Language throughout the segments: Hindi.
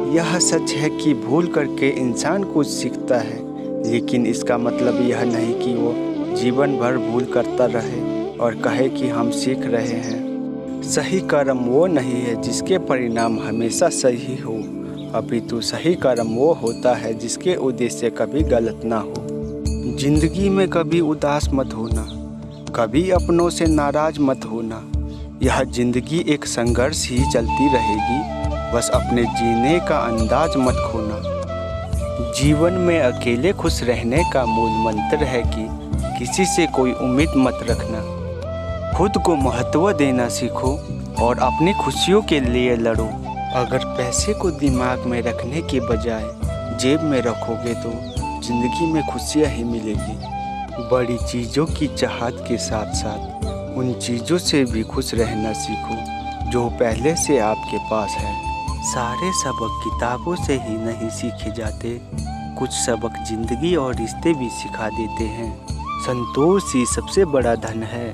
यह सच है कि भूल करके इंसान कुछ सीखता है, लेकिन इसका मतलब यह नहीं कि वो जीवन भर भूल करता रहे और कहे कि हम सीख रहे हैं। सही कर्म वो नहीं है जिसके परिणाम हमेशा सही हो, अपितु सही कर्म वो होता है जिसके उद्देश्य कभी गलत ना हो। जिंदगी में कभी उदास मत होना, कभी अपनों से नाराज मत होना। यह जिंदगी एक संघर्ष ही चलती रहेगी, बस अपने जीने का अंदाज मत खोना। जीवन में अकेले खुश रहने का मूल मंत्र है कि किसी से कोई उम्मीद मत रखना। खुद को महत्व देना सीखो और अपनी खुशियों के लिए लड़ो। अगर पैसे को दिमाग में रखने के बजाय जेब में रखोगे तो जिंदगी में खुशियाँ ही मिलेगी। बड़ी चीज़ों की चाहत के साथ साथ उन चीज़ों से भी खुश रहना सीखो जो पहले से आपके पास है। सारे सबक किताबों से ही नहीं सीखे जाते, कुछ सबक जिंदगी और रिश्ते भी सिखा देते हैं। संतोष ही सबसे बड़ा धन है।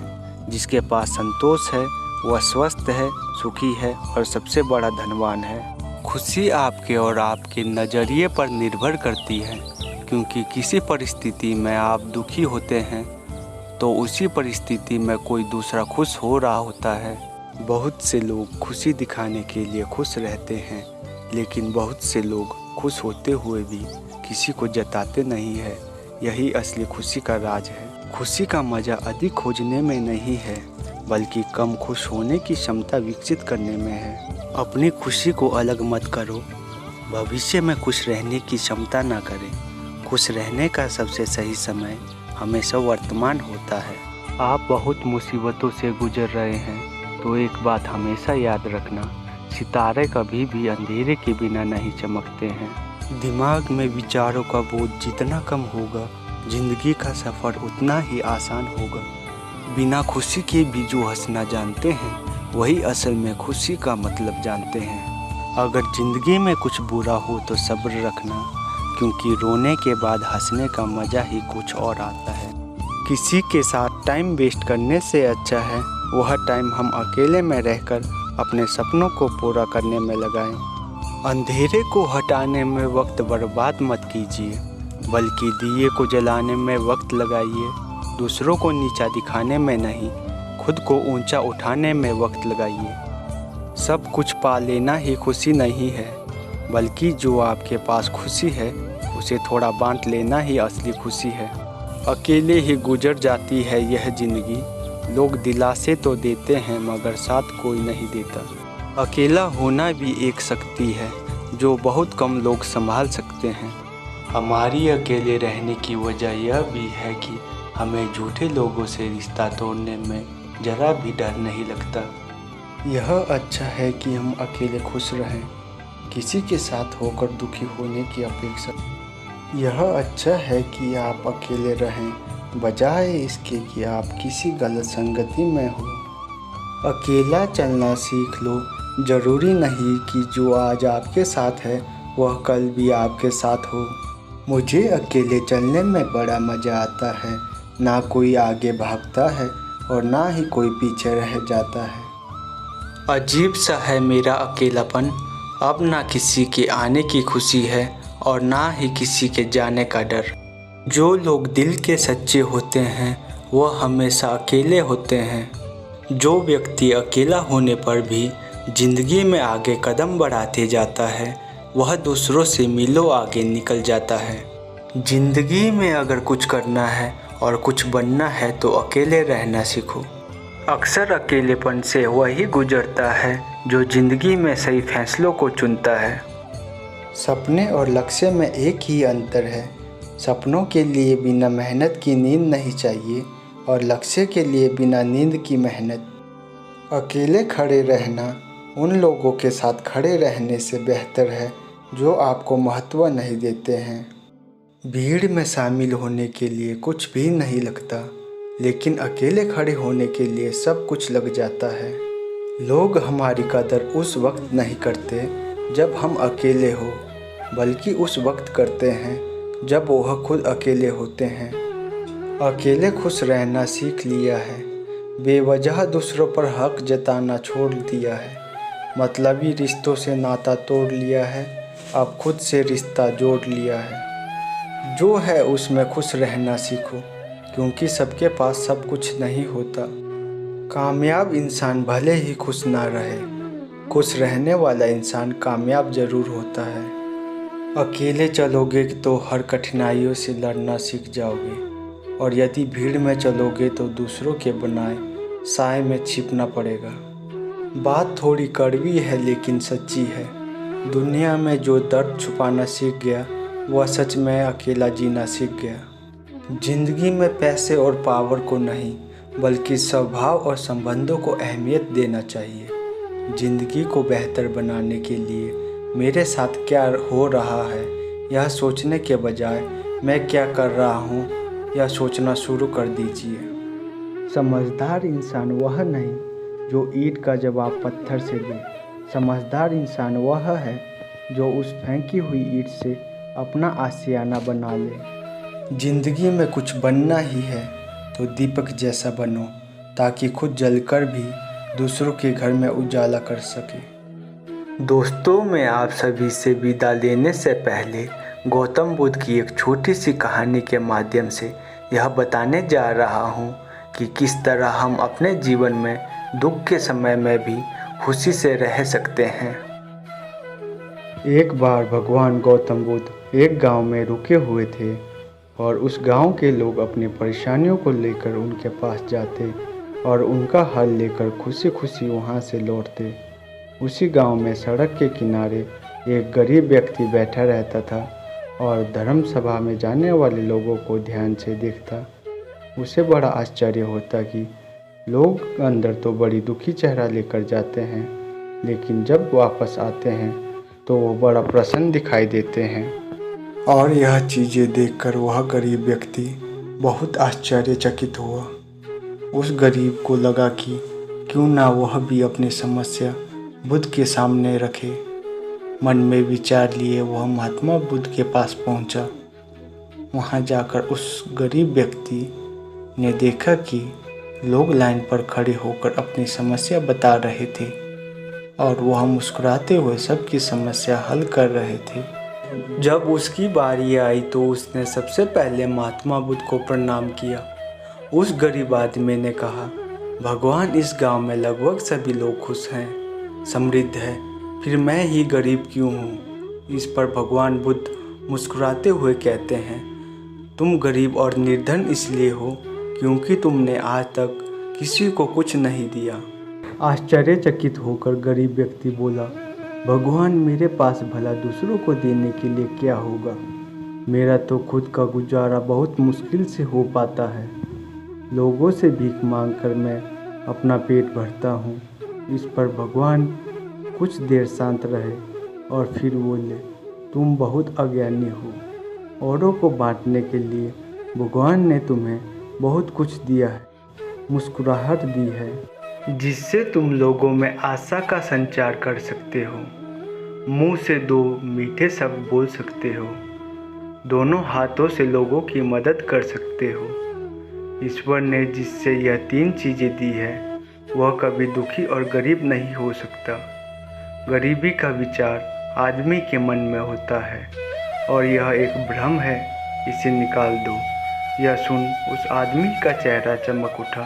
जिसके पास संतोष है वह स्वस्थ है, सुखी है और सबसे बड़ा धनवान है। खुशी आपके और आपके नज़रिए पर निर्भर करती है, क्योंकि किसी परिस्थिति में आप दुखी होते हैं तो उसी परिस्थिति में कोई दूसरा खुश हो रहा होता है। बहुत से लोग खुशी दिखाने के लिए खुश रहते हैं, लेकिन बहुत से लोग खुश होते हुए भी किसी को जताते नहीं है। यही असली खुशी का राज है। खुशी का मज़ा अधिक खोजने में नहीं है, बल्कि कम खुश होने की क्षमता विकसित करने में है। अपनी खुशी को अलग मत करो, भविष्य में खुश रहने की क्षमता ना करें। खुश रहने का सबसे सही समय हमेशा वर्तमान होता है। आप बहुत मुसीबतों से गुजर रहे हैं तो एक बात हमेशा याद रखना, सितारे कभी भी अंधेरे के बिना नहीं चमकते हैं। दिमाग में विचारों का बोझ जितना कम होगा, जिंदगी का सफ़र उतना ही आसान होगा। बिना खुशी के भी जो हंसना जानते हैं वही असल में खुशी का मतलब जानते हैं। अगर ज़िंदगी में कुछ बुरा हो तो सब्र रखना, क्योंकि रोने के बाद हंसने का मज़ा ही कुछ और आता है। किसी के साथ टाइम वेस्ट करने से अच्छा है वह टाइम हम अकेले में रहकर अपने सपनों को पूरा करने में लगाएं। अंधेरे को हटाने में वक्त बर्बाद मत कीजिए, बल्कि दिए को जलाने में वक्त लगाइए। दूसरों को नीचा दिखाने में नहीं, खुद को ऊंचा उठाने में वक्त लगाइए। सब कुछ पा लेना ही खुशी नहीं है, बल्कि जो आपके पास खुशी है उसे थोड़ा बांट लेना ही असली खुशी है। अकेले ही गुजर जाती है यह ज़िंदगी। लोग दिलासे तो देते हैं मगर साथ कोई नहीं देता। अकेला होना भी एक शक्ति है जो बहुत कम लोग संभाल सकते हैं। हमारी अकेले रहने की वजह यह भी है कि हमें झूठे लोगों से रिश्ता तोड़ने में ज़रा भी डर नहीं लगता। यह अच्छा है कि हम अकेले खुश रहें, किसी के साथ होकर दुखी होने की अपेक्षा। यह अच्छा है कि आप अकेले रहें बजाय इसके कि आप किसी गलत संगति में हो। अकेला चलना सीख लो। ज़रूरी नहीं कि जो आज आपके साथ है वह कल भी आपके साथ हो। मुझे अकेले चलने में बड़ा मज़ा आता है। ना कोई आगे भागता है और ना ही कोई पीछे रह जाता है। अजीब सा है मेरा अकेलापन। अब ना किसी के आने की खुशी है और ना ही किसी के जाने का डर। जो लोग दिल के सच्चे होते हैं वह हमेशा अकेले होते हैं। जो व्यक्ति अकेला होने पर भी ज़िंदगी में आगे कदम बढ़ाते जाता है वह दूसरों से मीलों आगे निकल जाता है। ज़िंदगी में अगर कुछ करना है और कुछ बनना है तो अकेले रहना सीखो। अक्सर अकेलेपन से वही गुजरता है जो ज़िंदगी में सही फैसलों को चुनता है। सपने और लक्ष्य में एक ही अंतर है। सपनों के लिए बिना मेहनत की नींद नहीं चाहिए और लक्ष्य के लिए बिना नींद की मेहनत। अकेले खड़े रहना उन लोगों के साथ खड़े रहने से बेहतर है जो आपको महत्व नहीं देते हैं। भीड़ में शामिल होने के लिए कुछ भी नहीं लगता, लेकिन अकेले खड़े होने के लिए सब कुछ लग जाता है। लोग हमारी कदर उस वक्त नहीं करते जब हम अकेले हो, बल्कि उस वक्त करते हैं जब वह खुद अकेले होते हैं। अकेले खुश रहना सीख लिया है, बेवजह दूसरों पर हक जताना छोड़ दिया है, मतलबी रिश्तों से नाता तोड़ लिया है, अब खुद से रिश्ता जोड़ लिया है। जो है उसमें खुश रहना सीखो, क्योंकि सबके पास सब कुछ नहीं होता। कामयाब इंसान भले ही खुश ना रहे, खुश रहने वाला इंसान कामयाब ज़रूर होता है। अकेले चलोगे तो हर कठिनाइयों से लड़ना सीख जाओगे, और यदि भीड़ में चलोगे तो दूसरों के बनाए साए में छिपना पड़ेगा। बात थोड़ी कड़वी है लेकिन सच्ची है। दुनिया में जो दर्द छुपाना सीख गया, वह सच में अकेला जीना सीख गया। जिंदगी में पैसे और पावर को नहीं, बल्कि स्वभाव और संबंधों को अहमियत देना चाहिए। जिंदगी को बेहतर बनाने के लिए मेरे साथ क्या हो रहा है, यह सोचने के बजाय मैं क्या कर रहा हूँ, यह सोचना शुरू कर दीजिए। समझदार इंसान वह नहीं जो ईंट का जवाब पत्थर से दे। समझदार इंसान वह है जो उस फेंकी हुई ईंट से अपना आशियाना बना ले। जिंदगी में कुछ बनना ही है तो दीपक जैसा बनो, ताकि खुद जलकर भी दूसरों के घर में उजाला कर सके। दोस्तों, मैं आप सभी से विदा लेने से पहले गौतम बुद्ध की एक छोटी सी कहानी के माध्यम से यह बताने जा रहा हूँ कि किस तरह हम अपने जीवन में दुख के समय में भी खुशी से रह सकते हैं। एक बार भगवान गौतम बुद्ध एक गांव में रुके हुए थे और उस गांव के लोग अपनी परेशानियों को लेकर उनके पास जाते और उनका हल लेकर खुशी खुशी वहां से लौटते। उसी गांव में सड़क के किनारे एक गरीब व्यक्ति बैठा रहता था और धर्म सभा में जाने वाले लोगों को ध्यान से देखता। उसे बड़ा आश्चर्य होता कि लोग अंदर तो बड़ी दुखी चेहरा लेकर जाते हैं, लेकिन जब वापस आते हैं तो वो बड़ा प्रसन्न दिखाई देते हैं। और यह चीज़ें देखकर वह गरीब व्यक्ति बहुत आश्चर्यचकित हुआ। उस गरीब को लगा कि क्यों ना वह भी अपनी समस्या बुद्ध के सामने रखे। मन में विचार लिए वह महात्मा बुद्ध के पास पहुंचा। वहां जाकर उस गरीब व्यक्ति ने देखा कि लोग लाइन पर खड़े होकर अपनी समस्या बता रहे थे और वह मुस्कुराते हुए सबकी समस्या हल कर रहे थे। जब उसकी बारी आई तो उसने सबसे पहले महात्मा बुद्ध को प्रणाम किया। उस गरीब आदमी ने कहा, भगवान, इस गांव में लगभग सभी लोग खुश हैं, समृद्ध है, फिर मैं ही गरीब क्यों हूँ। इस पर भगवान बुद्ध मुस्कुराते हुए कहते हैं, तुम गरीब और निर्धन इसलिए हो क्योंकि तुमने आज तक किसी को कुछ नहीं दिया। आश्चर्यचकित होकर गरीब व्यक्ति बोला, भगवान, मेरे पास भला दूसरों को देने के लिए क्या होगा। मेरा तो खुद का गुजारा बहुत मुश्किल से हो पाता है। लोगों से भीख मांगकर मैं अपना पेट भरता हूँ। इस पर भगवान कुछ देर शांत रहे और फिर बोले, तुम बहुत अज्ञानी हो। औरों को बांटने के लिए भगवान ने तुम्हें बहुत कुछ दिया है, मुस्कुराहट दी है, जिससे तुम लोगों में आशा का संचार कर सकते हो, मुंह से दो मीठे शब्द बोल सकते हो, दोनों हाथों से लोगों की मदद कर सकते हो। ईश्वर ने जिससे यह तीन चीज़ें दी है वह कभी दुखी और गरीब नहीं हो सकता। गरीबी का विचार आदमी के मन में होता है और यह एक भ्रम है, इसे निकाल दो। यह सुन उस आदमी का चेहरा चमक उठा।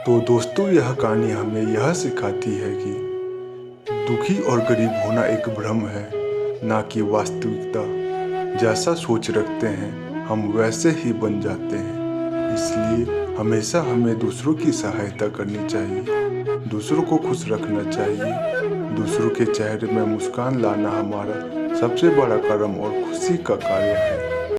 तो दोस्तों, यह कहानी हमें यह सिखाती है कि दुखी और गरीब होना एक भ्रम है, ना कि वास्तविकता। जैसा सोच रखते हैं हम वैसे ही बन जाते हैं। इसलिए हमेशा हमें दूसरों की सहायता करनी चाहिए, दूसरों को खुश रखना चाहिए। दूसरों के चेहरे में मुस्कान लाना हमारा सबसे बड़ा कर्म और खुशी का कार्य है।